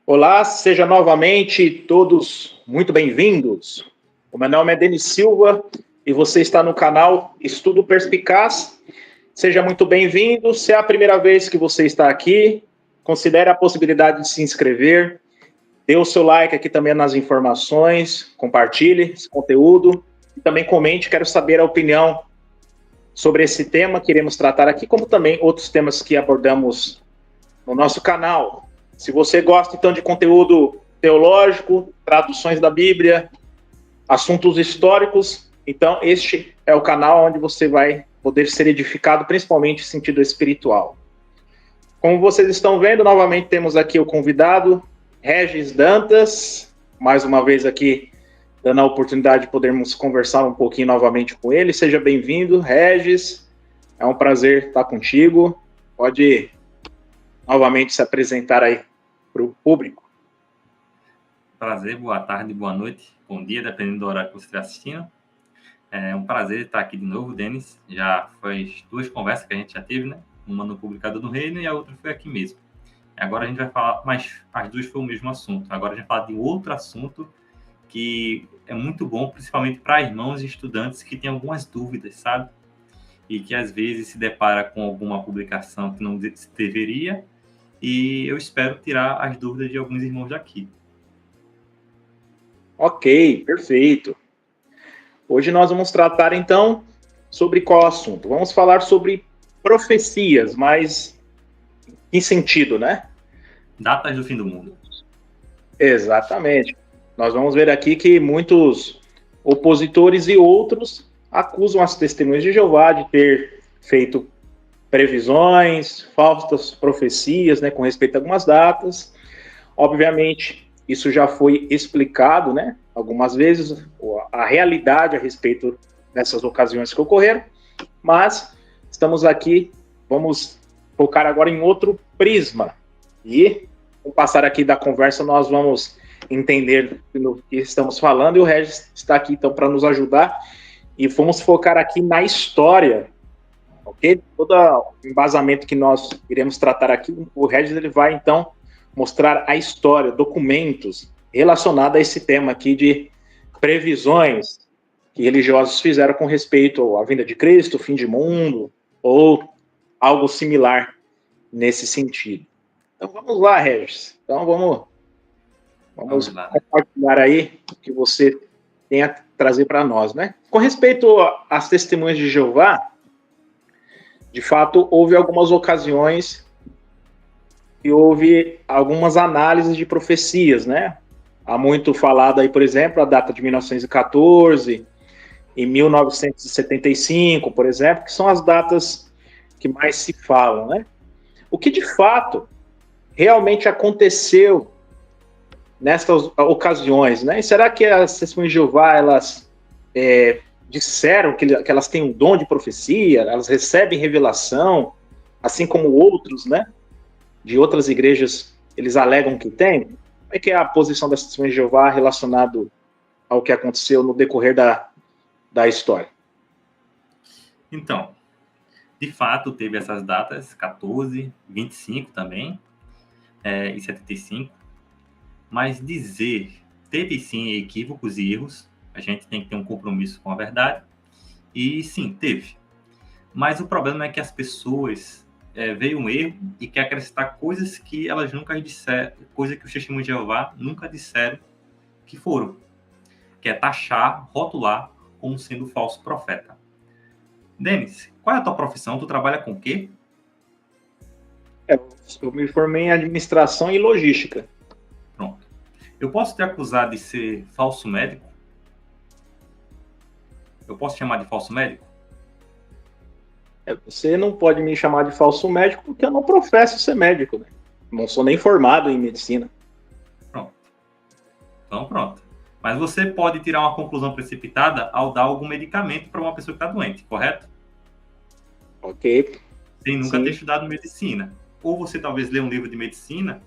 Olá, sejam novamente todos muito bem-vindos. O meu nome é Denis Silva e você está no canal Estudo Perspicaz. Seja muito bem-vindo. Se é a primeira vez que você está aqui, considere a possibilidade de se inscrever, dê o seu like aqui também nas informações, compartilhe esse conteúdo e também comente. Quero saber a opinião sobre esse tema que iremos tratar aqui, como também outros temas que abordamos no nosso canal. Se você gosta, então, de conteúdo teológico, traduções da Bíblia, assuntos históricos, então este é o canal onde você vai poder ser edificado, principalmente em sentido espiritual. Como vocês estão vendo, novamente temos aqui o convidado, Regis Dantas, mais uma vez aqui, dando a oportunidade de podermos conversar um pouquinho novamente com ele. Seja bem-vindo, Regis. É um prazer estar contigo. Pode novamente se apresentar aí para o público. Prazer, boa tarde, boa noite, bom dia, dependendo do horário que você estiver assistindo. É um prazer estar aqui de novo, Denis. Já foi 2 conversas que a gente já teve, né? Uma no Publicado no Reino e a outra foi aqui mesmo. Agora a gente vai falar, mas as 2 foi o mesmo assunto. Agora a gente vai falar de outro assunto que é muito bom, principalmente para irmãos e estudantes que têm algumas dúvidas, sabe? E que às vezes se depara com alguma publicação que não deveria, e eu espero tirar as dúvidas de alguns irmãos daqui. Ok, perfeito. Hoje nós vamos tratar, então, sobre qual assunto? Vamos falar sobre profecias, mas em sentido, né? Datas do fim do mundo. Exatamente. Nós vamos ver aqui que muitos opositores e outros acusam as testemunhas de Jeová de ter feito previsões, falsas profecias, né, com respeito a algumas datas. Obviamente, isso já foi explicado, né, algumas vezes, a realidade a respeito dessas ocasiões que ocorreram, mas estamos aqui, vamos focar agora em outro prisma. E, com o passar aqui da conversa, nós vamos entender do que estamos falando, e o Regis está aqui, então, para nos ajudar, e vamos focar aqui na história, ok? Todo o embasamento que nós iremos tratar aqui, o Regis ele vai, então, mostrar a história, documentos relacionados a esse tema aqui de previsões que religiosos fizeram com respeito à vinda de Cristo, fim de mundo, ou algo similar nesse sentido. Então, vamos lá, Regis. Então, vamos compartilhar aí o que você tem a trazer para nós, né? Com respeito às testemunhas de Jeová, de fato, houve algumas ocasiões e houve algumas análises de profecias, né? Há muito falado aí, por exemplo, a data de 1914 e 1975, por exemplo, que são as datas que mais se falam, né? O que de fato realmente aconteceu nestas ocasiões, né? E será que as testemunhas de Jeová, elas disseram que elas têm um dom de profecia, elas recebem revelação, assim como outros, né? De outras igrejas, eles alegam que têm? Como é que é a posição das testemunhas de Jeová relacionado ao que aconteceu no decorrer da história? Então, de fato, teve essas datas, 14, 25 também, e 75, mas teve sim equívocos e erros, a gente tem que ter um compromisso com a verdade, e sim, teve. Mas o problema é que as pessoas veio um erro e quer acrescentar coisas que elas nunca disseram, coisa que os testemunhos de Jeová nunca disseram que foram, que é taxar, rotular como sendo falso profeta. Denis, qual é a tua profissão? Tu trabalha com o quê? Eu me formei em administração e logística. Pronto. Eu posso te acusar de ser falso médico? Eu posso te chamar de falso médico? Você não pode me chamar de falso médico porque eu não professo ser médico, né? Não sou nem formado em medicina. Pronto. Então, pronto. Mas você pode tirar uma conclusão precipitada ao dar algum medicamento para uma pessoa que está doente, correto? Ok. Sem nunca ter estudado medicina. Ou você talvez lê um livro de medicina,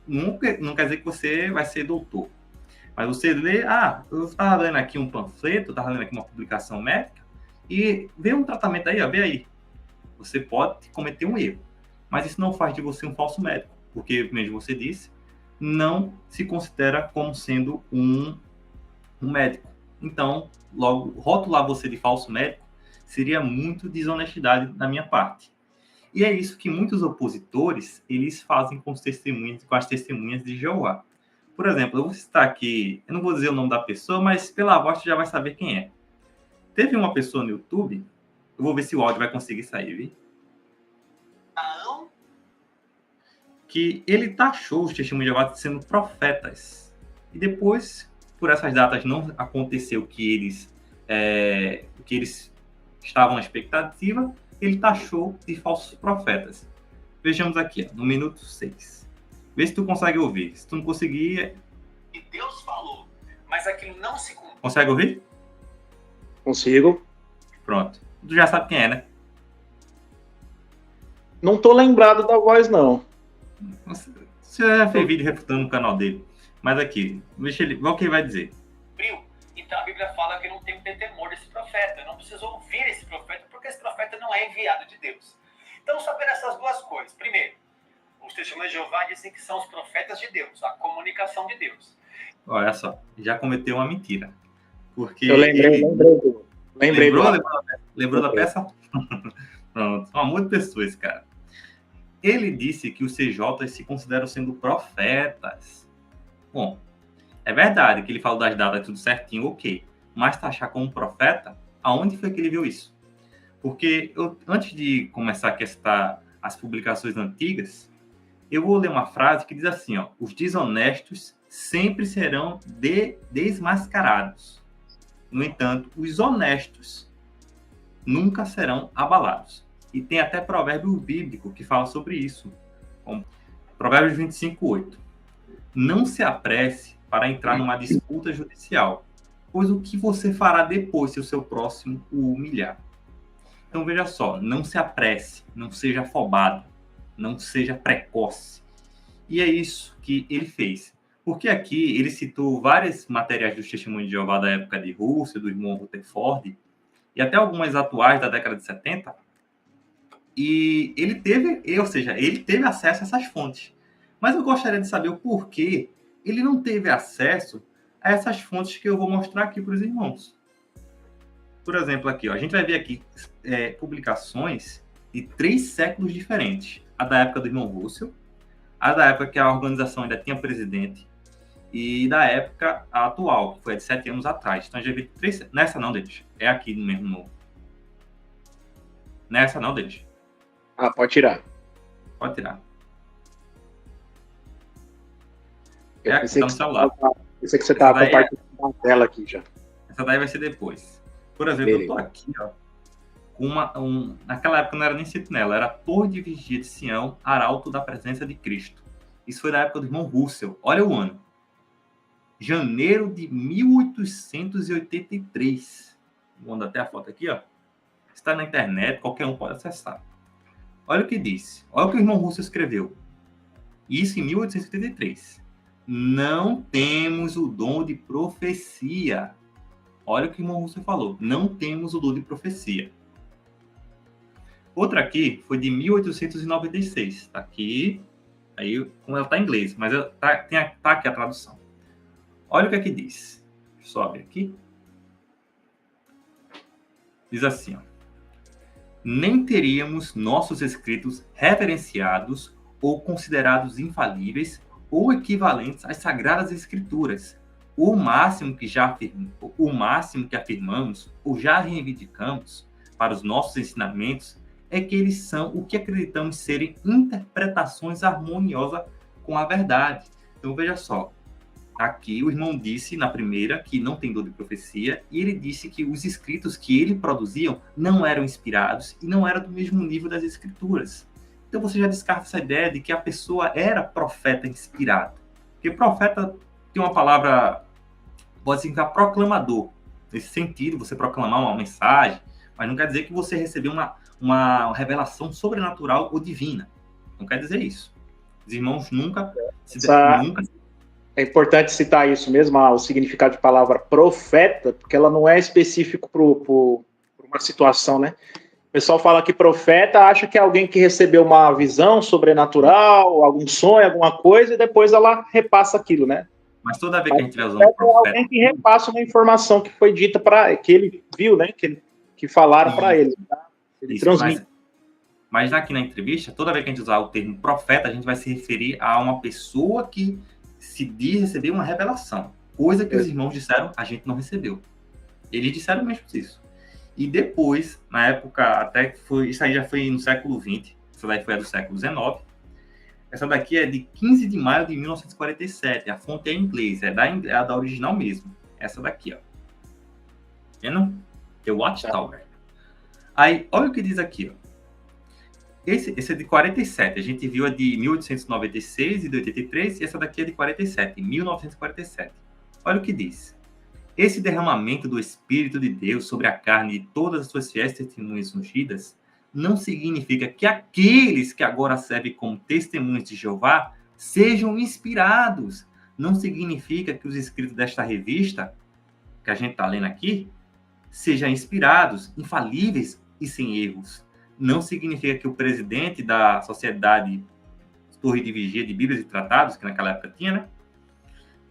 não quer dizer que você vai ser doutor. Mas você lê, eu estava lendo aqui um panfleto, estava lendo aqui uma publicação médica, e vê um tratamento aí, vê aí. Você pode cometer um erro. Mas isso não faz de você um falso médico. Porque, como você disse, não se considera como sendo um médico. Então, logo, rotular você de falso médico seria muito desonestidade da minha parte. E é isso que muitos opositores, eles fazem com as testemunhas de Jeová. Por exemplo, eu vou citar aqui, eu não vou dizer o nome da pessoa, mas pela voz você já vai saber quem é. Teve uma pessoa no YouTube, eu vou ver se o áudio vai conseguir sair, viu? Que ele taxou os testemunhos de Jeová sendo profetas. E depois, por essas datas, não aconteceu o que eles estavam na expectativa, ele taxou de falsos profetas. Vejamos aqui, ó, no minuto 6. Vê se tu consegue ouvir. Se tu não conseguir... E Deus falou, mas aquilo não se cumpriu. Consegue ouvir? Consigo. Pronto. Tu já sabe quem é, né? Não tô lembrado da voz, não. Você já fez vídeo refutando no canal dele. Mas aqui, deixa ele... Olha o que ele vai dizer. Então a Bíblia fala que não tem que ter temor desse profeta. Eu não preciso ouvir esse profeta, porque esse profeta não é enviado de Deus. Então, sabendo essas duas coisas. Primeiro, os testemunhos de Jeová dizem que são os profetas de Deus, a comunicação de Deus. Olha só, já cometeu uma mentira. Porque eu lembrei lembrou da peça? Pronto, um amor de pessoa esse cara. Ele disse que os CJs se consideram sendo profetas. Bom, é verdade que ele falou das datas tudo certinho, ok. Mas taxar como profeta, aonde foi que ele viu isso? Porque antes de começar aqui a citar as publicações antigas, eu vou ler uma frase que diz assim, ó, os desonestos sempre serão desmascarados. No entanto, os honestos nunca serão abalados. E tem até provérbio bíblico que fala sobre isso. Como Provérbios 25:8. Não se apresse para entrar numa disputa judicial, pois o que você fará depois se o seu próximo o humilhar? Então, veja só, não se apresse, não seja afobado, não seja precoce. E é isso que ele fez. Porque aqui ele citou várias materiais dos testemunhos de Jeová da época de Rússia, do irmão Rutherford, e até algumas atuais da década de 70, e ele teve acesso a essas fontes. Mas eu gostaria de saber o porquê ele não teve acesso a essas fontes que eu vou mostrar aqui para os irmãos. Por exemplo, aqui, ó, a gente vai ver aqui publicações de 3 séculos diferentes. A da época do irmão Russell, a da época que a organização ainda tinha presidente, e da época atual, que foi de 7 anos atrás. Então, a gente vai ver 3... Nessa não, deles. É aqui mesmo. Nessa não, deles. Ah, pode tirar. Pode tirar. Eu aqui, pensei tá no celular. Pensei que você estava compartilhando a tela aqui já. Essa daí vai ser depois. Por exemplo, eu tô aqui, ó, com naquela época não era nem sentinela, era Torre de Vigia de Sião, Arauto da Presença de Cristo. Isso foi da época do irmão Russell. Olha o ano. Janeiro de 1883. Vou mandar até a foto aqui, ó. Está na internet, qualquer um pode acessar. Olha o que disse. Olha o que o irmão Russell escreveu. Isso em 1883. Não temos o dom de profecia. Olha o que o irmão Russell falou. Não temos o dom de profecia. Outra aqui foi de 1896. Está aqui. Aí, como ela está em inglês, mas tá aqui a tradução. Olha o que aqui diz. Sobe aqui. Diz assim, ó. Nem teríamos nossos escritos reverenciados ou considerados infalíveis ou equivalentes às Sagradas Escrituras. O máximo que afirmamos ou já reivindicamos para os nossos ensinamentos é que eles são o que acreditamos serem interpretações harmoniosas com a verdade. Então, veja só. Aqui o irmão disse na primeira que não tem dom de profecia, e ele disse que os escritos que ele produziam não eram inspirados e não eram do mesmo nível das escrituras. Então você já descarta essa ideia de que a pessoa era profeta inspirado. Porque profeta tem uma palavra, pode significar proclamador. Nesse sentido, você proclamar uma mensagem, mas não quer dizer que você recebeu uma revelação sobrenatural ou divina. Não quer dizer isso. Os irmãos nunca... É importante citar isso mesmo, o significado de palavra profeta, porque ela não é específico para uma situação, né? O pessoal fala que profeta acha que é alguém que recebeu uma visão sobrenatural, algum sonho, alguma coisa, e depois ela repassa aquilo, né? Mas toda vez que a gente vai usando É profeta... alguém que repassa uma informação que foi dita para que ele viu, né? Que falaram para ele. Tá? Ele transmite. Mas aqui na entrevista, toda vez que a gente usar o termo profeta, a gente vai se referir a uma pessoa que se diz receber uma revelação. Coisa que os irmãos disseram, a gente não recebeu. Eles disseram mesmo isso. E depois, na época, até que foi... Isso aí já foi no século XX. Essa daí foi a do século XIX. Essa daqui é de 15 de maio de 1947. A fonte é em inglês. É da original mesmo. Essa daqui, ó. Vendo? The Watchtower. Aí, olha o que diz aqui, ó. Esse é de 47. A gente viu a de 1896 e de 83. E essa daqui é de 47. 1947. Olha o que diz. Esse derramamento do Espírito de Deus sobre a carne de todas as suas fiéis testemunhas ungidas não significa que aqueles que agora servem como testemunhas de Jeová sejam inspirados. Não significa que os escritos desta revista, que a gente está lendo aqui, sejam inspirados, infalíveis e sem erros. Não significa que o presidente da Sociedade Torre de Vigia de Bíblias e Tratados, que naquela época tinha, né,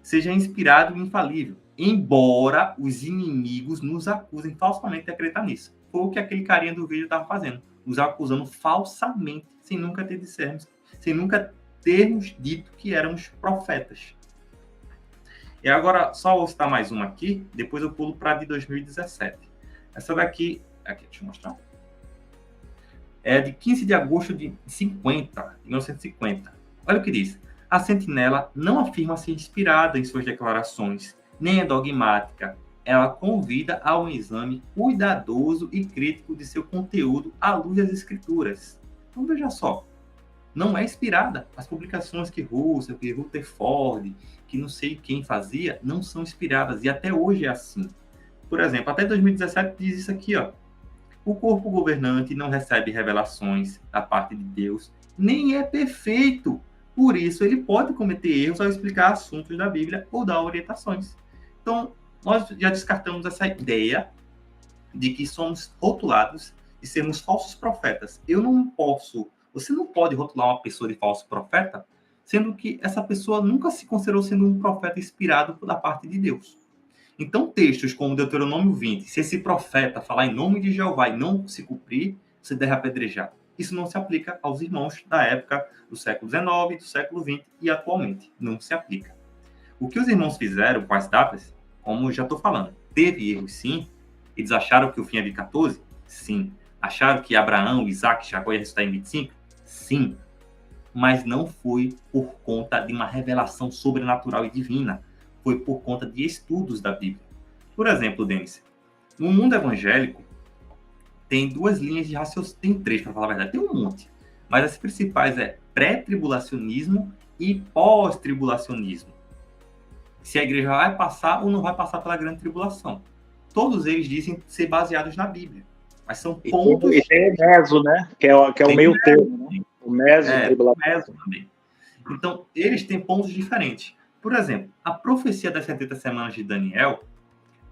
seja inspirado e infalível. Embora os inimigos nos acusem falsamente de acreditar nisso. Foi o que aquele carinha do vídeo estava fazendo. Nos acusando falsamente, sem nunca termos dito que éramos profetas. E agora, só vou citar mais uma aqui, depois eu pulo para a de 2017. Essa daqui, deixa eu mostrar. É de 15 de agosto de 1950. Olha o que diz. A sentinela não afirma ser inspirada em suas declarações, nem é dogmática. Ela convida a um exame cuidadoso e crítico de seu conteúdo à luz das escrituras. Então, veja só. Não é inspirada. As publicações que Russell, que Rutherford, que não sei quem fazia, não são inspiradas. E até hoje é assim. Por exemplo, até 2017 diz isso aqui, ó. O corpo governante não recebe revelações da parte de Deus, nem é perfeito. Por isso, ele pode cometer erros ao explicar assuntos da Bíblia ou dar orientações. Então, nós já descartamos essa ideia de que somos rotulados e sermos falsos profetas. Você não pode rotular uma pessoa de falso profeta, sendo que essa pessoa nunca se considerou sendo um profeta inspirado da parte de Deus. Então, textos como Deuteronômio 20, se esse profeta falar em nome de Jeová e não se cumprir, você deve apedrejar. Isso não se aplica aos irmãos da época do século XIX, do século XX e atualmente. Não se aplica. O que os irmãos fizeram com as datas, como já estou falando, teve erros sim. Eles acharam que o fim é de 14? Sim. Acharam que Abraão, Isaac, Jacó ia ressuscitar em 25? Sim. Mas não foi por conta de uma revelação sobrenatural e divina. Foi por conta de estudos da Bíblia. Por exemplo, Denis, no mundo evangélico, tem duas linhas de raciocínio, tem três, para falar a verdade, tem um monte. Mas as principais é pré-tribulacionismo e pós-tribulacionismo. Se a igreja vai passar ou não vai passar pela grande tribulação. Todos eles dizem ser baseados na Bíblia. Mas são pontos... E tem o meso, né? Que é o meio termo. Né? O meso tribulação. Também. Então, eles têm pontos diferentes. Por exemplo, a profecia das 70 semanas de Daniel,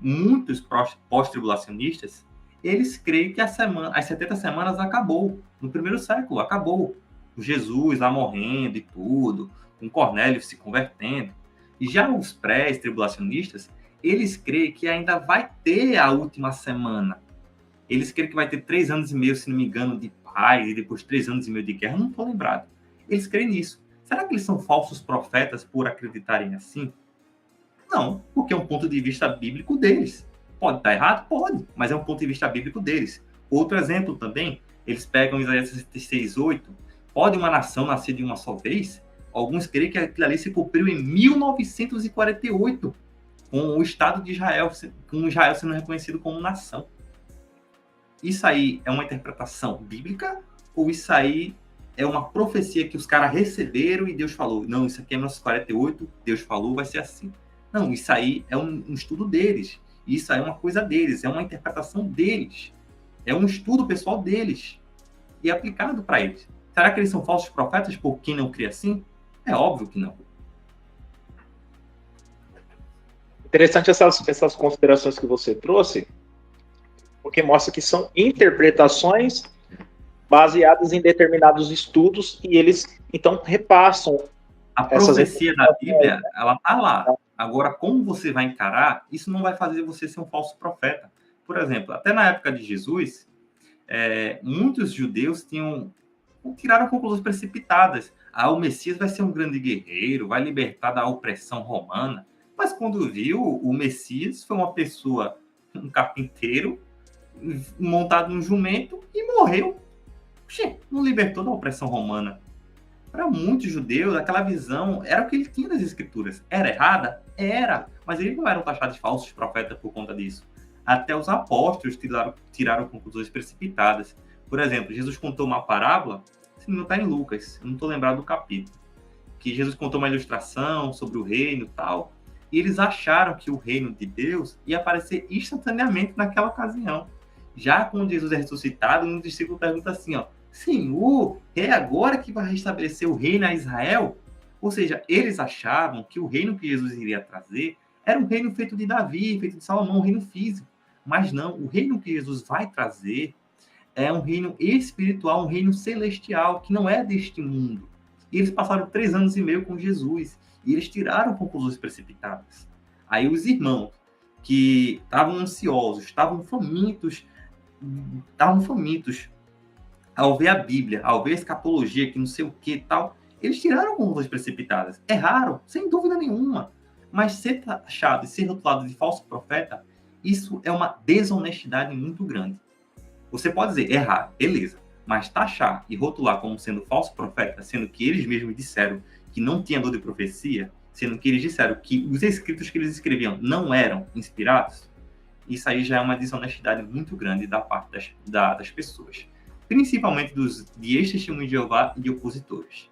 muitos pós-tribulacionistas, eles creem que as 70 semanas acabou. No primeiro século, acabou. Jesus lá morrendo e tudo, com Cornélio se convertendo. E já os pré-tribulacionistas, eles creem que ainda vai ter a última semana. Eles creem que vai ter 3 anos e meio, se não me engano, de paz, e depois 3 anos e meio de guerra. Não estou lembrado. Eles creem nisso. Será que eles são falsos profetas por acreditarem assim? Não, porque é um ponto de vista bíblico deles. Pode estar errado? Pode, mas é um ponto de vista bíblico deles. Outro exemplo também, eles pegam Isaías 66:8. Pode uma nação nascer de uma só vez? Alguns creem que aquilo ali se cumpriu em 1948, com o Estado de Israel, com Israel sendo reconhecido como nação. Isso aí é uma interpretação bíblica ou isso aí é uma profecia que os caras receberam e Deus falou? Não, isso aqui é 1948, Deus falou, vai ser assim. Não, isso aí é um estudo deles. Isso aí é uma coisa deles, é uma interpretação deles. É um estudo pessoal deles. E é aplicado para eles. Será que eles são falsos profetas por quem não crê assim? É óbvio que não. Interessante essas considerações que você trouxe, porque mostra que são interpretações baseadas em determinados estudos e eles, então, repassam a profecia da Bíblia, ela tá lá. Agora, como você vai encarar, isso não vai fazer você ser um falso profeta. Por exemplo, até na época de Jesus, muitos judeus tiraram conclusões precipitadas. O Messias vai ser um grande guerreiro, vai libertar da opressão romana. Mas quando viu, o Messias foi uma pessoa, um carpinteiro, montado num jumento e morreu. Puxa, não libertou da opressão romana. Para muitos judeus, aquela visão era o que ele tinha das escrituras. Era errada? Era. Mas eles não eram taxados de falsos profetas por conta disso. Até os apóstolos tiraram conclusões precipitadas. Por exemplo, Jesus contou uma parábola, se não está em Lucas, eu não estou lembrado do capítulo, que Jesus contou uma ilustração sobre o reino e tal, e eles acharam que o reino de Deus ia aparecer instantaneamente naquela ocasião. Já quando Jesus é ressuscitado, um discípulo pergunta assim, Senhor, é agora que vai restabelecer o reino a Israel? Ou seja, eles achavam que o reino que Jesus iria trazer era um reino feito de Davi, feito de Salomão, um reino físico. Mas não, o reino que Jesus vai trazer é um reino espiritual, um reino celestial, que não é deste mundo. E eles passaram 3 anos e meio com Jesus, e eles tiraram conclusões precipitadas. Aí os irmãos, que estavam ansiosos, estavam famintos ao ver a Bíblia, ao ver a escatologia, que não sei o que e tal, eles tiraram conclusões precipitadas. Erraram, sem dúvida nenhuma. Mas ser taxado e ser rotulado de falso profeta, isso é uma desonestidade muito grande. Você pode dizer errar, beleza, mas taxar e rotular como sendo falso profeta, sendo que eles mesmos disseram que não tinha dor de profecia, sendo que eles disseram que os escritos que eles escreviam não eram inspirados, isso aí já é uma desonestidade muito grande da parte das pessoas, principalmente de ex-testemunhos de Jeová e de opositores.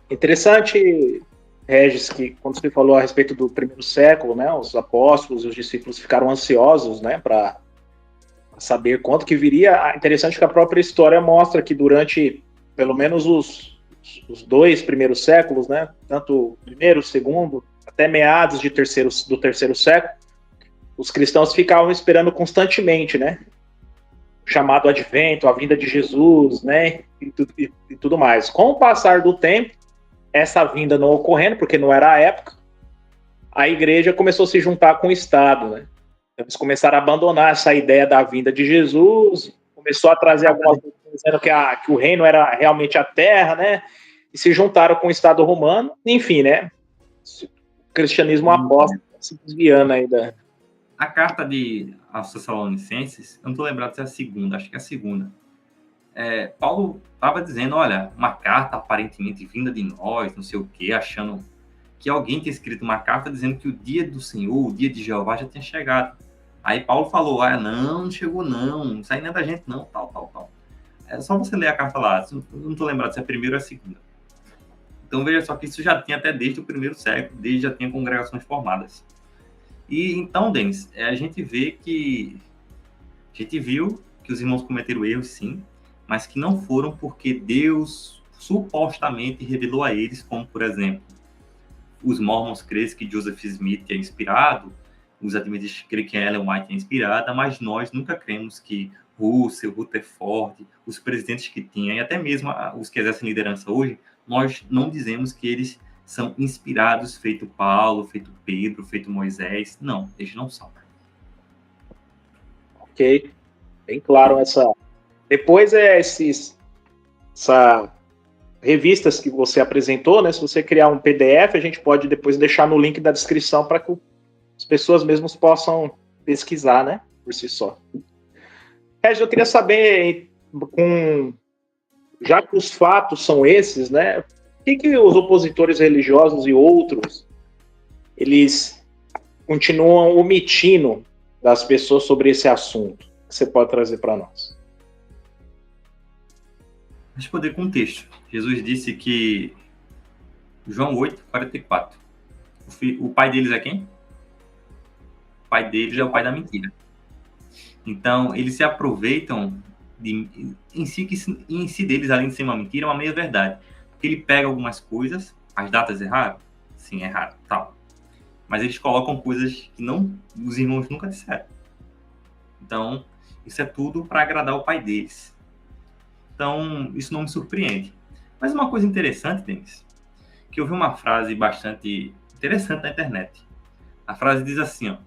Interessante, Regis, que quando você falou a respeito do primeiro século, né, os apóstolos e os discípulos ficaram ansiosos, né, para saber quanto que viria. Interessante que a própria história mostra que durante, pelo menos, os 2 primeiros séculos, né, tanto o primeiro, o segundo, até meados do terceiro século, os cristãos ficavam esperando constantemente, né, o chamado advento, a vinda de Jesus, né, e tudo mais. Com o passar do tempo, essa vinda não ocorrendo, porque não era a época, a igreja começou a se juntar com o Estado, né? Eles começaram a abandonar essa ideia da vinda de Jesus, começou a trazer algumas coisas dizendo que o reino era realmente a terra, né? E se juntaram com o Estado romano, enfim, né? O cristianismo aposta se desviando aí da... A carta aos Tessalonicenses, eu não estou lembrado se é a segunda, acho que é a segunda. Paulo estava dizendo, olha, uma carta aparentemente vinda de nós, não sei o quê, achando que alguém tinha escrito uma carta dizendo que o dia do Senhor, o dia de Jeová já tinha chegado. Aí Paulo falou, não chegou não, isso aí não é da gente não, tal. É só você ler a carta lá, eu não estou lembrado se é a primeira ou a segunda. Então veja só que isso já tinha até desde o primeiro século, desde já tinha congregações formadas. E então, Denis, a gente viu que os irmãos cometeram erros sim, mas que não foram porque Deus supostamente revelou a eles, como por exemplo, os Mormons creem que Joseph Smith é inspirado, os adventistas creem que Ellen White é inspirada, mas nós nunca cremos que Russell, Rutherford, os presidentes que tinham, e até mesmo os que exercem liderança hoje, nós não dizemos que eles são inspirados, feito Paulo, feito Pedro, feito Moisés. Não, eles não são. Ok, bem claro essa... Depois essas revistas que você apresentou, né? Se você criar um PDF, a gente pode depois deixar no link da descrição para que as pessoas mesmas possam pesquisar, né? Por si só. Regis, eu queria saber, já que os fatos são esses, né? Por que os opositores religiosos e outros, eles continuam omitindo das pessoas sobre esse assunto? Que você pode trazer para nós? Responder com texto. Jesus disse que João 8:44. O pai deles é quem? O pai deles é o pai da mentira. Então, eles se aproveitam em si deles, além de ser uma mentira, é uma meia-verdade. Porque ele pega algumas coisas, as datas erraram? Sim, erraram, tal. Mas eles colocam coisas que os irmãos nunca disseram. Então, isso é tudo para agradar o pai deles. Então, isso não me surpreende. Mas uma coisa interessante, Denis, que eu vi uma frase bastante interessante na internet. A frase diz assim, ó: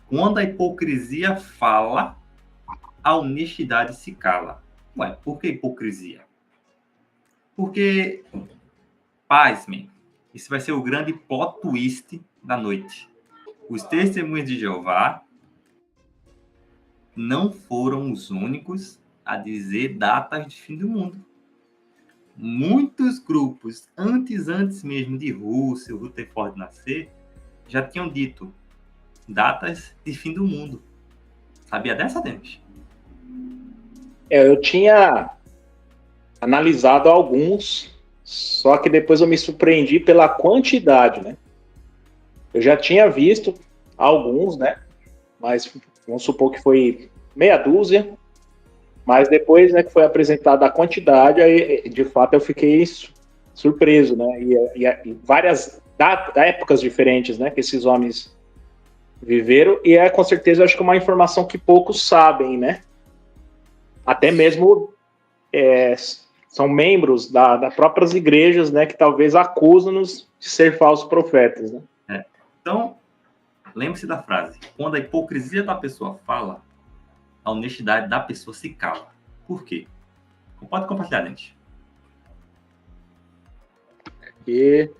quando a hipocrisia fala, a honestidade se cala. Ué, por que hipocrisia? Porque, pasmem, esse vai ser o grande plot twist da noite. Os testemunhos de Jeová não foram os únicos a dizer datas de fim do mundo. Muitos grupos, antes mesmo de Russell, Rutherford nascer, já tinham dito datas de fim do mundo. Sabia dessa, Denis? Eu tinha analisado alguns, só que depois eu me surpreendi pela quantidade, né? Eu já tinha visto alguns, né? Mas vamos supor que foi meia dúzia. Mas depois, né, que foi apresentada a quantidade, aí, de fato, eu fiquei surpreso, né? E várias épocas diferentes, né, que esses homens viveram. E com certeza, eu acho que é uma informação que poucos sabem, né? Até mesmo são membros das próprias igrejas, né, que talvez acusam-nos de ser falsos profetas, né? Então, lembre-se da frase: quando a hipocrisia da pessoa fala, a honestidade da pessoa se cala. Por quê? Pode compartilhar, gente. E...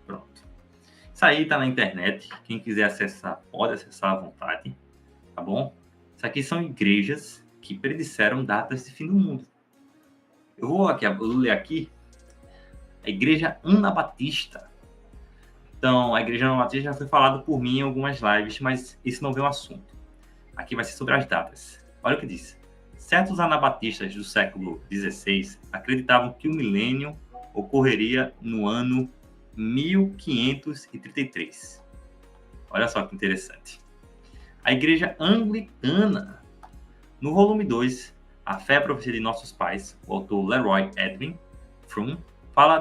Pronto. Isso aí tá na internet. Quem quiser acessar, pode acessar à vontade. Tá bom? Isso aqui são igrejas que predisseram datas de fim do mundo. Eu vou ler aqui a Igreja Anabatista. Então, a Igreja Anabatista já foi falado por mim em algumas lives, mas esse não veio o assunto. Aqui vai ser sobre as datas. Olha o que diz. Certos anabatistas do século XVI acreditavam que o milênio ocorreria no ano 1533. Olha só que interessante. A Igreja Anglicana, no volume 2, A Fé e a Profecia de Nossos Pais, o autor Leroy Edwin Fromm, fala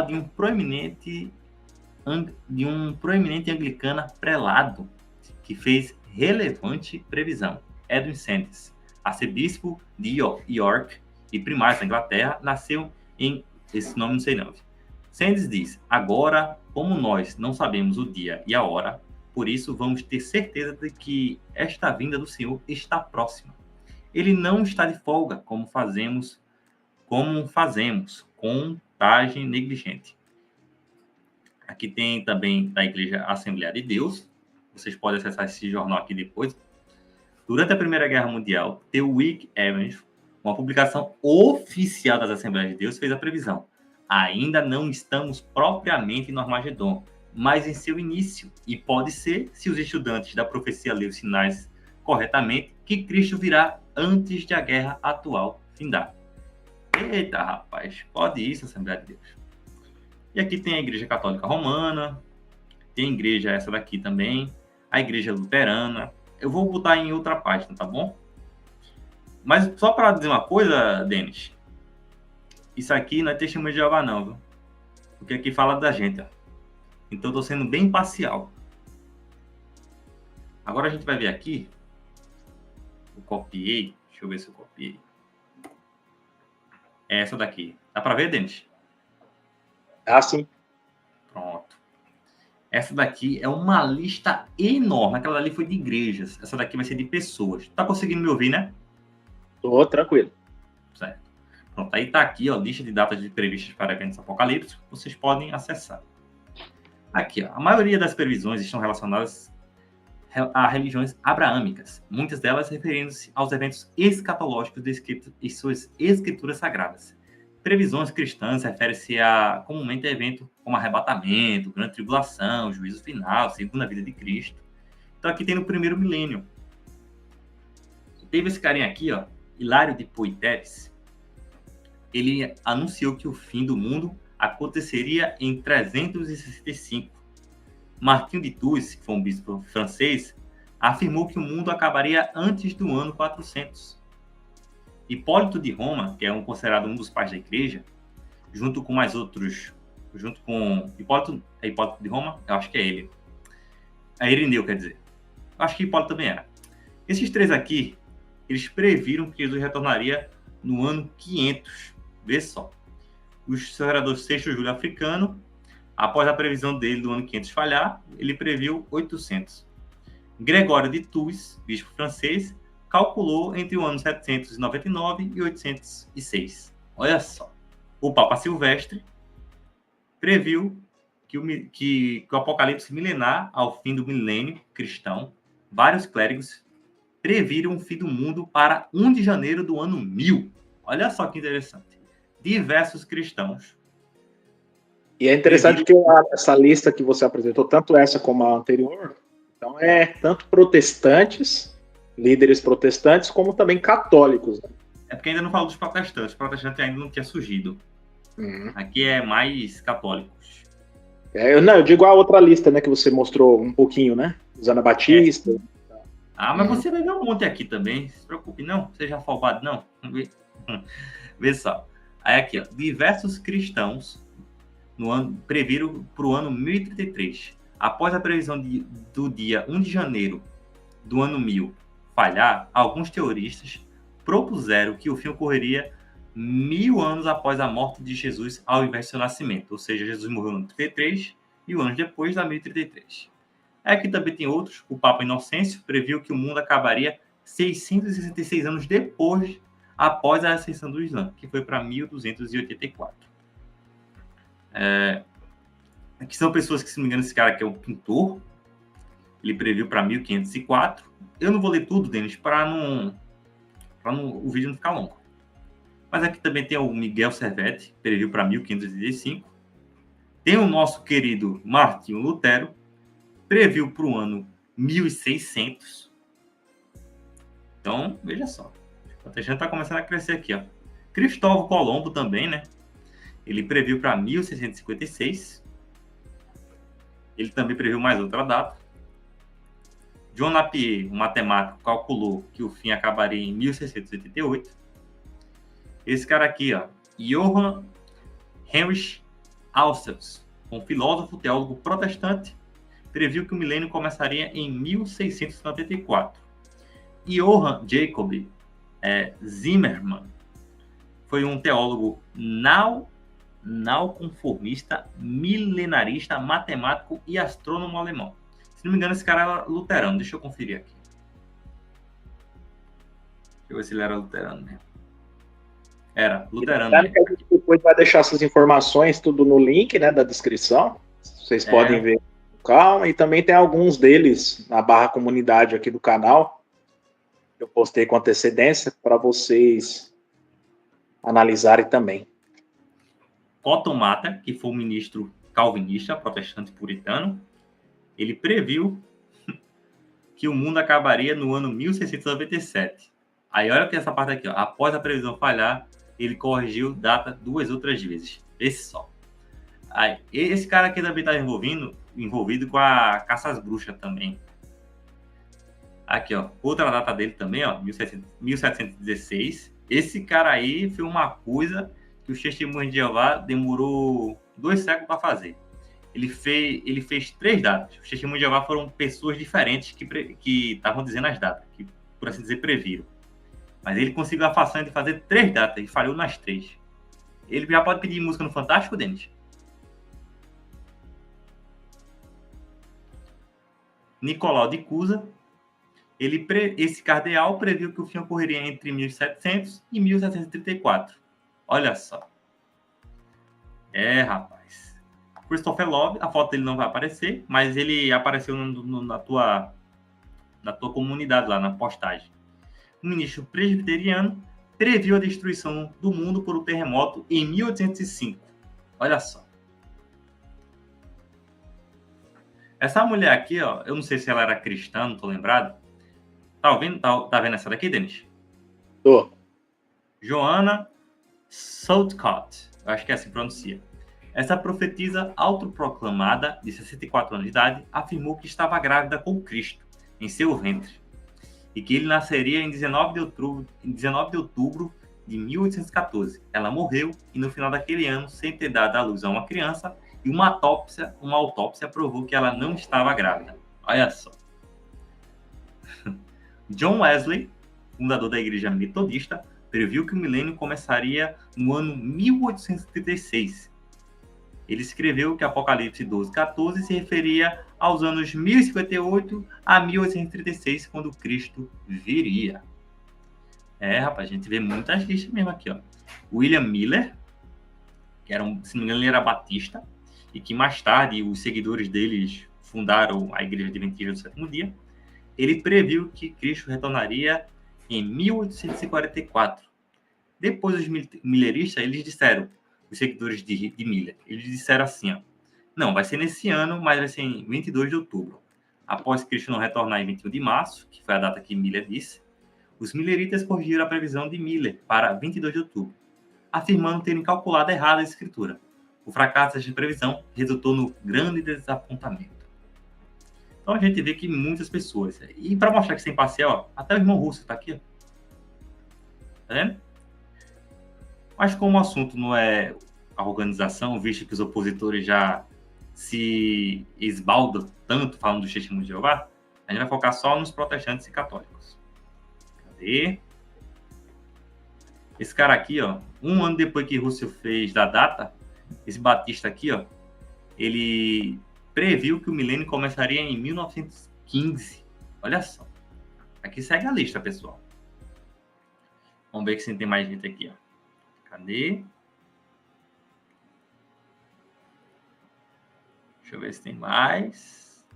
de um proeminente anglicano prelado que fez relevante previsão. Edwin Sandys, arcebispo de York e primário da Inglaterra, nasceu em... esse nome não sei não. Sandys diz: agora, como nós não sabemos o dia e a hora, por isso vamos ter certeza de que esta vinda do Senhor está próxima. Ele não está de folga, como fazemos contagem negligente. Aqui tem também da Igreja Assembleia de Deus. Vocês podem acessar esse jornal aqui depois. Durante a Primeira Guerra Mundial, The Week Evans, uma publicação oficial das Assembleias de Deus, fez a previsão. Ainda não estamos propriamente no Armagedon, mas em seu início. E pode ser, se os estudantes da profecia lerem os sinais corretamente, que Cristo virá antes de a guerra atual findar. Eita, rapaz, pode isso, Assembleia de Deus. E aqui tem a Igreja Católica Romana, tem a igreja essa daqui também, a Igreja Luterana. Eu vou botar em outra página, tá bom? Mas só para dizer uma coisa, Denis, isso aqui não é testemunho de Jeová não, viu? Porque aqui fala da gente, ó. Então eu tô sendo bem imparcial. Agora a gente vai ver aqui, eu copiei, deixa eu ver se eu copiei. É essa daqui. Dá para ver, Denis? Ah, sim. Pronto. Essa daqui é uma lista enorme. Aquela ali foi de igrejas. Essa daqui vai ser de pessoas. Tá conseguindo me ouvir, né? Tô tranquilo. Certo. Pronto. Aí tá aqui, ó, lista de datas previstas para eventos apocalípticos. Vocês podem acessar. Aqui, ó. A maioria das previsões estão relacionadas a religiões abraâmicas. Muitas delas referindo-se aos eventos escatológicos descritos em suas escrituras sagradas. Previsões cristãs referem-se a comumente a eventos como arrebatamento, grande tribulação, juízo final, segunda vida de Cristo. Então aqui tem no primeiro milênio. Teve esse carinha aqui, ó, Hilário de Poitiers. Ele anunciou que o fim do mundo aconteceria em 365. Martinho de Tours, que foi um bispo francês, afirmou que o mundo acabaria antes do ano 400. Hipólito de Roma, que é considerado um dos pais da igreja, junto com mais outros junto com Hipólito de Roma, eu acho que é ele. É Irineu, quer dizer. Eu acho que Hipólito também era. Esses três aqui, eles previram que Jesus retornaria no ano 500. Vê só. O historiador Sexto Júlio Africano, após a previsão dele do ano 500 falhar, ele previu 800. Gregório de Tours, bispo francês, calculou entre o ano 799 e 806. Olha só. O Papa Silvestre previu que o apocalipse milenar, ao fim do milênio cristão, vários clérigos previram o fim do mundo para 1 de janeiro do ano 1000. Olha só que interessante. Diversos cristãos. E é interessante que essa lista que você apresentou, tanto essa como a anterior, então é tanto protestantes, líderes protestantes, como também católicos. Né? É porque ainda não falo dos protestantes. Os protestantes ainda não tinha surgido. Aqui é mais católicos. Eu digo a outra lista, né, que você mostrou um pouquinho, né? Os Anabatistas. Mas você vai ver um monte aqui também. Não se preocupe, não. Seja afobado, não. Vê só. Aí aqui, ó. Diversos cristãos previram para o ano 1033. Após a previsão do dia 1 de janeiro do ano 1000 falhar, alguns teoristas propuseram que o fim ocorreria 1000 anos após a morte de Jesus, ao invés do seu nascimento. Ou seja, Jesus morreu no 33 e anos depois da 1033. Aqui também tem outros. O Papa Inocêncio previu que o mundo acabaria 666 anos depois, após a ascensão do Islã, que foi para 1284. Aqui são pessoas que, se não me engano, esse cara aqui é um pintor. Ele previu para 1504. Eu não vou ler tudo, Denis, para o vídeo não ficar longo. Mas aqui também tem o Miguel Servetti, previu para 1585. Tem o nosso querido Martinho Lutero, previu para o ano 1600. Então, veja só. A protestante está começando a crescer aqui, ó. Cristóvão Colombo também, né? Ele previu para 1656. Ele também previu mais outra data. John Napier, um matemático, calculou que o fim acabaria em 1688. Esse cara aqui, ó, Johann Heinrich Alcels, um filósofo teólogo protestante, previu que o milênio começaria em 1694. Johann Jacob Zimmermann foi um teólogo nonconformista, milenarista, matemático e astrônomo alemão. Se não me engano, esse cara era luterano. Deixa eu conferir aqui. Deixa eu ver se ele era luterano mesmo. Era luterano. A gente depois vai deixar essas informações tudo no link, né, da descrição. Vocês podem ver com calma. E também tem alguns deles na barra comunidade aqui do canal. Eu postei com antecedência para vocês analisarem também. Cotton Mather, que foi um ministro calvinista, protestante puritano, ele previu que o mundo acabaria no ano 1697. Aí olha que essa parte aqui, ó. Após a previsão falhar, ele corrigiu data 2 outras vezes. Esse só. Aí, esse cara aqui também está envolvido com a caça às bruxas também. Aqui, ó. Outra data dele também, ó. 1716. Esse cara aí foi uma coisa que os Testemunhos de Jeová demorou 2 séculos para fazer. Ele fez 3 datas. Os Testemunhos de Jeová foram pessoas diferentes que estavam dizendo as datas, que, por assim dizer, previram. Mas ele conseguiu a façanha de fazer 3 datas e falhou nas 3. Ele já pode pedir música no Fantástico, Denis? Nicolau de Cusa. Esse cardeal previu que o fim ocorreria entre 1700 e 1734. Olha só. Rapaz. Christopher Love, a foto dele não vai aparecer, mas ele apareceu na tua comunidade lá, na postagem. O ministro presbiteriano previu a destruição do mundo por um terremoto em 1805. Olha só. Essa mulher aqui, ó, eu não sei se ela era cristã, não tô lembrado. Tá vendo essa daqui, Denis? Tô. Joanna Southcott, eu acho que é assim que pronuncia. Essa profetisa autoproclamada, de 64 anos de idade, afirmou que estava grávida com Cristo em seu ventre e que ele nasceria em 19 de outubro de 1814. Ela morreu e no final daquele ano, sem ter dado à luz a uma criança, e uma autópsia provou que ela não estava grávida. Olha só. John Wesley, fundador da Igreja Metodista, previu que o milênio começaria no ano 1836. Ele escreveu que Apocalipse 12:14 se referia aos anos 1058 a 1836, quando Cristo viria. Rapaz, a gente vê muitas listas mesmo aqui, ó. William Miller, que era se não me engano, ele era batista, e que mais tarde os seguidores deles fundaram a Igreja Adventista do Sétimo Dia. Ele previu que Cristo retornaria em 1844. Depois, os milleristas, eles disseram, os seguidores de Miller, eles disseram assim, ó, não, vai ser nesse ano, mas vai ser em 22 de outubro. Após Cristo não retornar em 21 de março, que foi a data que Miller disse, os milleritas corrigiram a previsão de Miller para 22 de outubro, afirmando terem calculado errado a escritura. O fracasso dessa previsão resultou no grande desapontamento. Então a gente vê que muitas pessoas, e para mostrar que isso é imparcial, até o irmão Russo está aqui, ó. Tá vendo? Mas como o assunto não é a organização, visto que os opositores já se esbaldam tanto falando do testemunho de Jeová, a gente vai focar só nos protestantes e católicos. Cadê? Esse cara aqui, ó, um ano depois que Russell fez da data, esse Batista aqui, ó, ele previu que o milênio começaria em 1915. Olha só. Aqui segue a lista, pessoal. Vamos ver se tem mais gente aqui, ó. Cadê? Deixa eu ver se tem mais.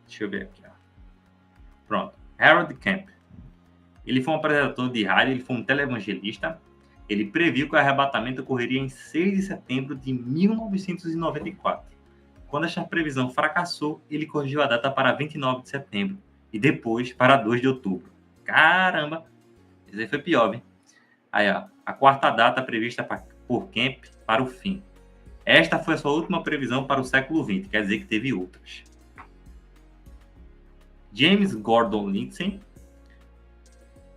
Deixa eu ver aqui, ó. Pronto. Harold Camp. Ele foi um apresentador de rádio, ele foi um televangelista. Ele previu que o arrebatamento ocorreria em 6 de setembro de 1994. Quando essa previsão fracassou, ele corrigiu a data para 29 de setembro e depois para 2 de outubro. Caramba! Esse aí foi pior, hein? Aí, ó, a quarta data prevista por Kemp para o fim. Esta foi a sua última previsão para o século XX, quer dizer que teve outras. James Gordon Lindsay,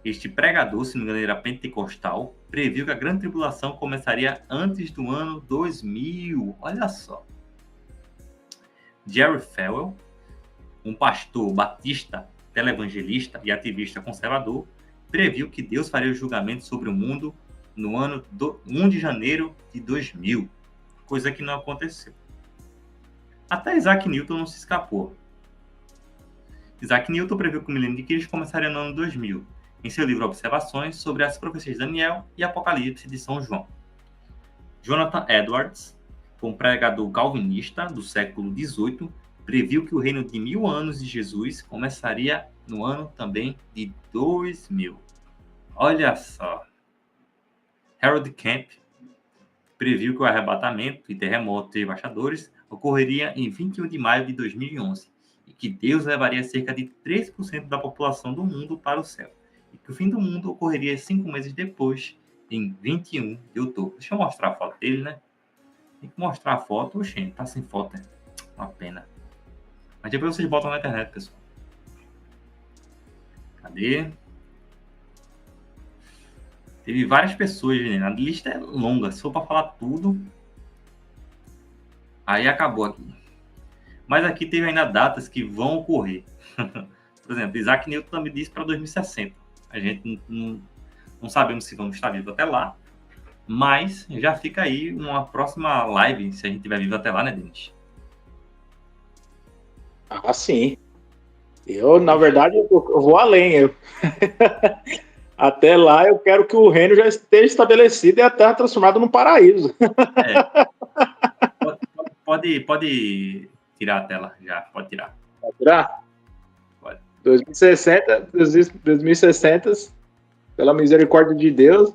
este pregador, se não me engano, era pentecostal, previu que a grande tribulação começaria antes do ano 2000. Olha só. Jerry Falwell, um pastor batista, televangelista e ativista conservador, previu que Deus faria o julgamento sobre o mundo no ano 1 de janeiro de 2000, coisa que não aconteceu. Até Isaac Newton não se escapou. Isaac Newton previu que o milênio de Cristo começaria no ano 2000, em seu livro Observações sobre as profecias de Daniel e Apocalipse de São João. Jonathan Edwards, um pregador calvinista do século XVIII, previu que o reino de 1000 anos de Jesus começaria no ano também de 2000. Olha só. Harold Camp previu que o arrebatamento e terremotos e devastadores ocorreria em 21 de maio de 2011 e que Deus levaria cerca de 3% da população do mundo para o céu e que o fim do mundo ocorreria 5 meses depois, em 21 de outubro. Deixa eu mostrar a foto dele, né? Tem que mostrar a foto. Oxê, tá sem foto, né? Uma pena. Mas depois vocês botam na internet, pessoal. Cadê? Teve várias pessoas, gente. A lista é longa. Se for para falar tudo, aí acabou aqui. Mas aqui teve ainda datas que vão ocorrer. Por exemplo, Isaac Newton também disse para 2060. A gente não sabemos se vamos estar vivos até lá. Mas já fica aí uma próxima live, se a gente estiver vivo até lá, né, Denis? Ah, sim. Eu, na verdade, eu vou além. Até lá, eu quero que o reino já esteja estabelecido e a terra transformada num paraíso. Pode tirar a tela já, pode tirar. Pode tirar? Pode. 2060, pela misericórdia de Deus,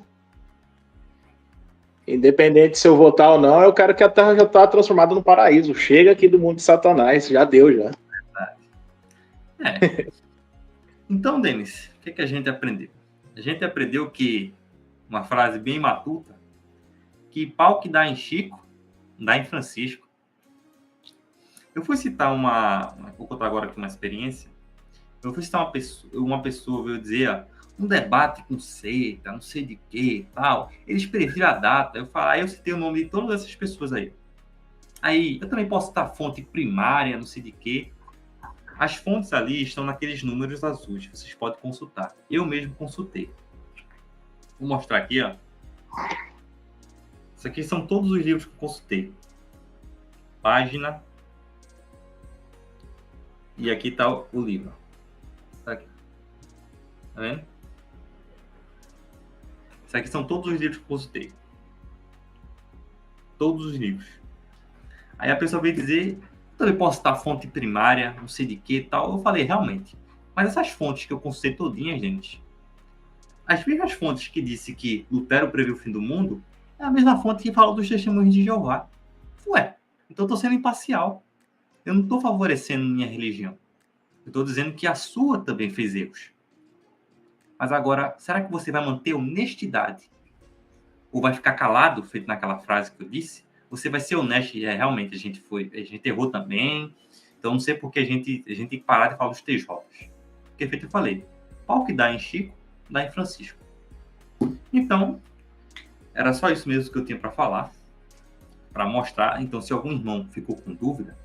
independente se eu votar ou não, eu quero que a terra já está transformada num paraíso. Chega aqui do mundo de Satanás, já deu, já. Então, Denis, o que a gente aprendeu? A gente aprendeu que, uma frase bem matuta, que pau que dá em Chico, dá em Francisco. Eu fui citar vou contar agora aqui uma experiência Eu vou citar uma pessoa veio dizer, um debate com seita, não sei de que e tal. Eles previram a data. Aí eu citei o nome de todas essas pessoas aí. Aí eu também posso citar fonte primária, não sei de que. As fontes ali estão naqueles números azuis. Vocês podem consultar. Eu mesmo consultei. Vou mostrar aqui, ó. Isso aqui são todos os livros que eu consultei. Página. E aqui está o livro. Tá aqui. Tá vendo? Isso aqui são todos os livros que eu consultei. Todos os livros. Aí a pessoa veio dizer, também posso citar fonte primária, não sei de que e tal. Eu falei, realmente. Mas essas fontes que eu consultei todinhas, gente, as mesmas fontes que disse que Lutero previu o fim do mundo, é a mesma fonte que falou dos testemunhos de Jeová. Ué, então eu estou sendo imparcial. Eu não estou favorecendo minha religião. Eu estou dizendo que a sua também fez erros. Mas agora, será que você vai manter honestidade? Ou vai ficar calado, feito naquela frase que eu disse? Você vai ser honesto e realmente a gente errou também. Então não sei porque a gente tem que parar de falar dos TJs. Porque, feito eu falei, pau que dá em Chico, dá em Francisco. Então, era só isso mesmo que eu tinha para falar, para mostrar. Então, se algum irmão ficou com dúvida,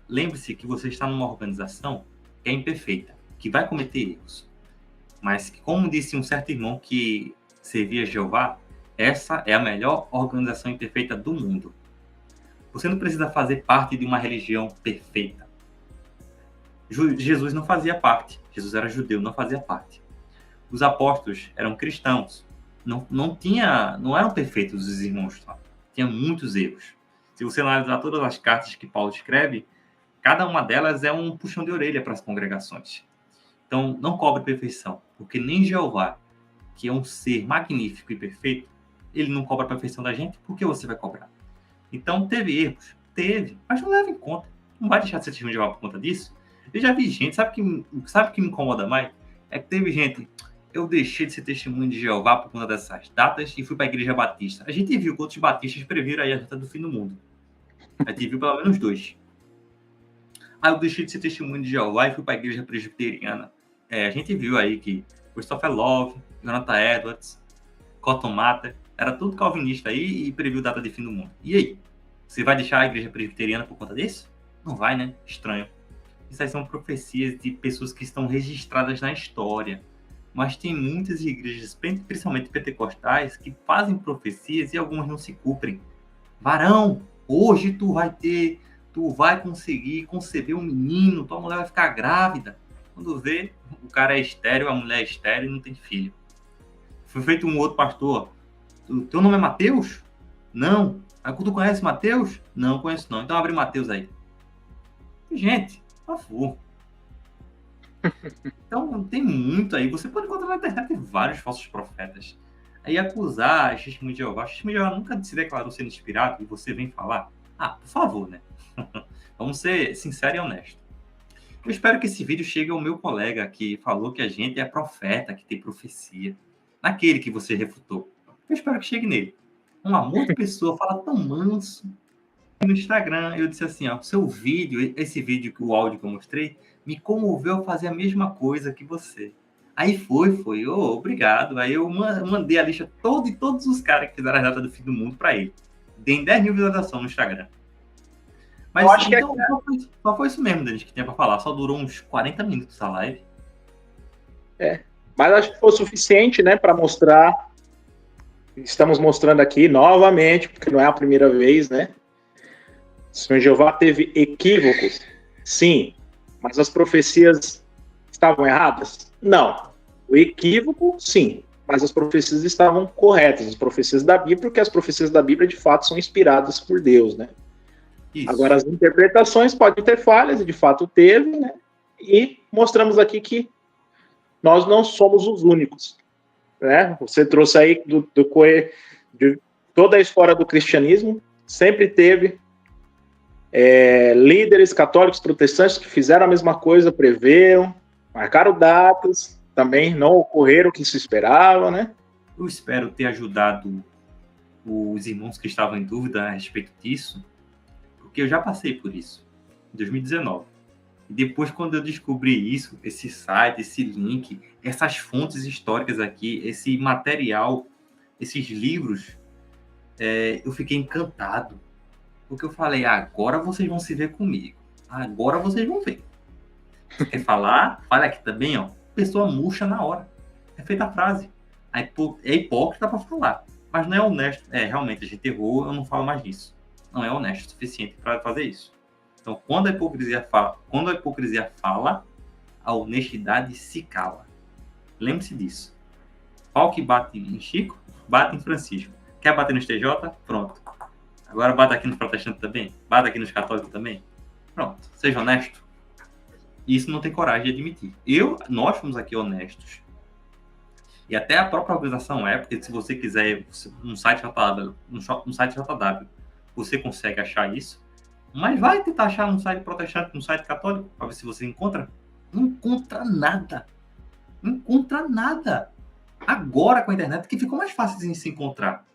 lembre-se que você está numa organização que é imperfeita, que vai cometer erros. Mas, como disse um certo irmão que servia a Jeová, essa é a melhor organização imperfeita do mundo. Você não precisa fazer parte de uma religião perfeita. Jesus não fazia parte. Jesus era judeu, não fazia parte. Os apóstolos eram cristãos. Não eram perfeitos os irmãos. Tá? Tinha muitos erros. Se você analisar todas as cartas que Paulo escreve, cada uma delas é um puxão de orelha para as congregações. Então, não cobre perfeição, porque nem Jeová, que é um ser magnífico e perfeito, ele não cobra a perfeição da gente, por que você vai cobrar? Então, teve erros? Teve, mas não leva em conta. Não vai deixar de ser testemunho de Jeová por conta disso. Eu já vi gente, sabe o que me incomoda mais? É que teve gente, eu deixei de ser testemunho de Jeová por conta dessas datas e fui para a Igreja Batista. A gente viu que outros batistas previram aí a data do fim do mundo. A gente viu pelo menos 2. Aí eu deixei de ser testemunho de Jeová e fui para a Igreja Presbiteriana. A gente viu aí que Christopher Love, Jonathan Edwards, Cotton Mather, era tudo calvinista aí e previu data de fim do mundo. E aí? Você vai deixar a Igreja Presbiteriana por conta disso? Não vai, né? Estranho. Isso aí são profecias de pessoas que estão registradas na história. Mas tem muitas igrejas, principalmente pentecostais, que fazem profecias e algumas não se cumprem. Varão, hoje tu vai conseguir conceber um menino, tua mulher vai ficar grávida. Quando vê, o cara é estéril, a mulher é estéril e não tem filho. Foi feito um outro pastor. Teu nome é Mateus? Não. Tu conhece Mateus? Não, conheço não. Então abre Mateus aí. Gente, por favor. Então tem muito aí. Você pode encontrar na internet vários falsos profetas. Aí acusar testemunho de Jeová. Testemunho de Jeová nunca se declarou sendo inspirado e você vem falar. Por favor, né? Vamos ser sinceros e honestos. Eu espero que esse vídeo chegue ao meu colega que falou que a gente é profeta, que tem profecia. Naquele que você refutou. Eu espero que chegue nele. Uma outra pessoa fala tão manso. No Instagram, eu disse assim, seu vídeo, esse vídeo, o áudio que eu mostrei, me comoveu a fazer a mesma coisa que você. Aí foi, obrigado. Aí eu mandei a lista toda e todos os caras que fizeram a data do fim do mundo para ele. Dei 10 mil visualizações no Instagram. Mas acho então, que só foi isso mesmo, Denis, que tinha para falar. Só durou uns 40 minutos a live. Mas acho que foi o suficiente, né, para mostrar. Estamos mostrando aqui novamente, porque não é a primeira vez, né? O Senhor Jeová teve equívocos, sim, mas as profecias estavam erradas? Não. O equívoco, sim, mas as profecias estavam corretas, as profecias da Bíblia, porque as profecias da Bíblia, de fato, são inspiradas por Deus, né? Isso. Agora, as interpretações podem ter falhas, e de fato teve, né? E mostramos aqui que nós não somos os únicos, né? Você trouxe aí de toda a história do cristianismo, sempre teve líderes católicos protestantes que fizeram a mesma coisa, preveram, marcaram datas, também não ocorreram o que se esperava, né? Eu espero ter ajudado os irmãos que estavam em dúvida a respeito disso, porque eu já passei por isso, em 2019. E depois, quando eu descobri isso, esse site, esse link, essas fontes históricas aqui, esse material, esses livros, eu fiquei encantado. Porque eu falei, agora vocês vão se ver comigo. Agora vocês vão ver. Você quer falar? Fala aqui também, ó. Pessoa murcha na hora. É feita a frase. É hipócrita para falar. Mas não é honesto. Realmente, a gente errou, eu não falo mais disso. Não é honesto o suficiente para fazer isso. Então, quando a hipocrisia fala, a honestidade se cala. Lembre-se disso. Pau que bate em Chico, bate em Francisco. Quer bater no STJ? Pronto. Agora bate aqui nos protestantes também? Bate aqui nos católicos também? Pronto. Seja honesto. Isso não tem coragem de admitir. Nós fomos aqui honestos. E até a própria organização porque se você quiser, no site JW, você consegue achar isso. Mas vai tentar achar no site protestante, no site católico, para ver se você encontra. Não encontra nada. Não encontra nada. Agora, com a internet, que ficou mais fácil de se encontrar.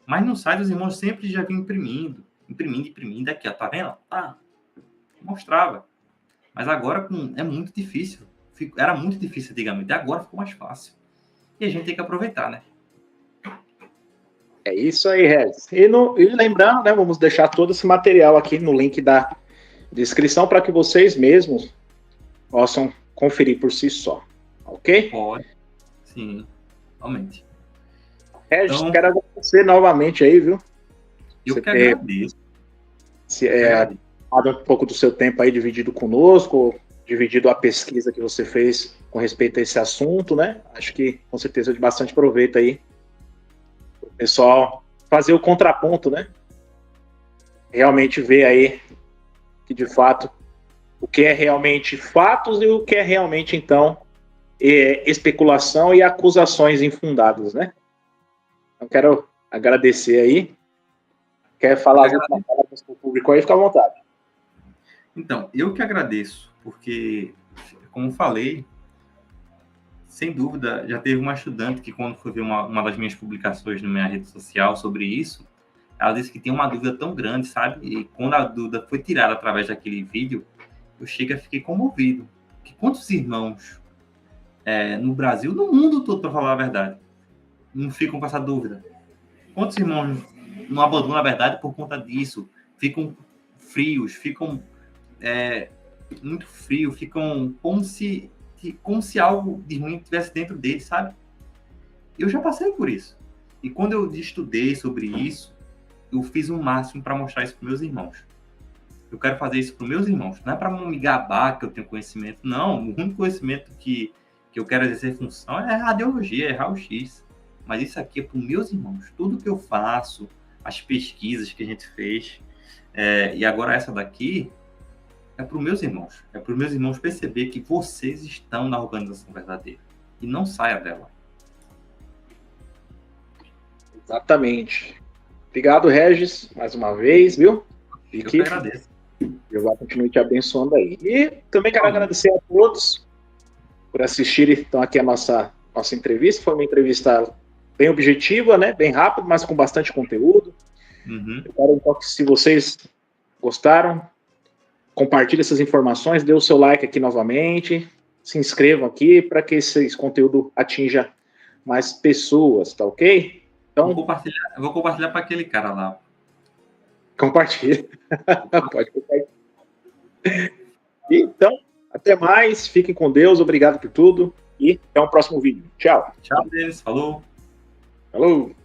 Mas no site, os irmãos sempre já vinham imprimindo. Aqui, ó, tá vendo? Mostrava. Mas agora é muito difícil. Era muito difícil antigamente. Agora ficou mais fácil. E a gente tem que aproveitar, né? É isso aí, Regis. E lembrando, né, vamos deixar todo esse material aqui no link da descrição para que vocês mesmos possam conferir por si só. Ok? Pode. Sim, realmente. Regis, então, quero agradecer novamente aí, viu? Eu que agradeço. Dado um pouco do seu tempo aí dividido conosco, dividido a pesquisa que você fez com respeito a esse assunto, né? Acho que com certeza de bastante proveito aí. O pessoal fazer o contraponto, né? Realmente ver aí que de fato o que é realmente fatos e o que é realmente então especulação e acusações infundadas, né? Então quero agradecer aí. Quer falar alguma coisa para o público aí? Fica à vontade. Então, eu que agradeço, porque, como falei, sem dúvida, já teve uma estudante que, quando foi ver uma das minhas publicações na minha rede social sobre isso, ela disse que tem uma dúvida tão grande, sabe? E quando a dúvida foi tirada através daquele vídeo, eu fiquei comovido. Que quantos irmãos no Brasil, no mundo todo, para falar a verdade, não ficam com essa dúvida? Quantos irmãos não abandonam a verdade por conta disso? Ficam frios, ficam muito frios, ficam como se algo de ruim estivesse dentro deles, sabe? Eu já passei por isso. E quando eu estudei sobre isso, eu fiz o máximo para mostrar isso para meus irmãos. Eu quero fazer isso para meus irmãos. Não é para me gabar que eu tenho conhecimento. Não, o único conhecimento que eu quero exercer função é radiologia, é raio-x. Mas isso aqui é para meus irmãos. Tudo que eu faço, as pesquisas que a gente fez, e agora essa daqui, é para os meus irmãos. É para os meus irmãos perceber que vocês estão na organização verdadeira. E não saia dela. Exatamente. Obrigado, Regis, mais uma vez, viu? Eu que agradeço. Jeová continue te abençoando aí. E também quero agradecer a todos por assistirem então aqui a nossa entrevista. Foi uma entrevista bem objetiva, né? Bem rápida, mas com bastante conteúdo. Uhum. Eu quero então que, se vocês gostaram, compartilhe essas informações, dê o seu like aqui novamente, se inscrevam aqui para que esse conteúdo atinja mais pessoas, tá ok? Então, eu vou compartilhar para aquele cara lá. Compartilha. Pode compartilhar. Então, até mais, fiquem com Deus, obrigado por tudo e até o próximo vídeo. Tchau. Tchau, Denis. Falou. Falou.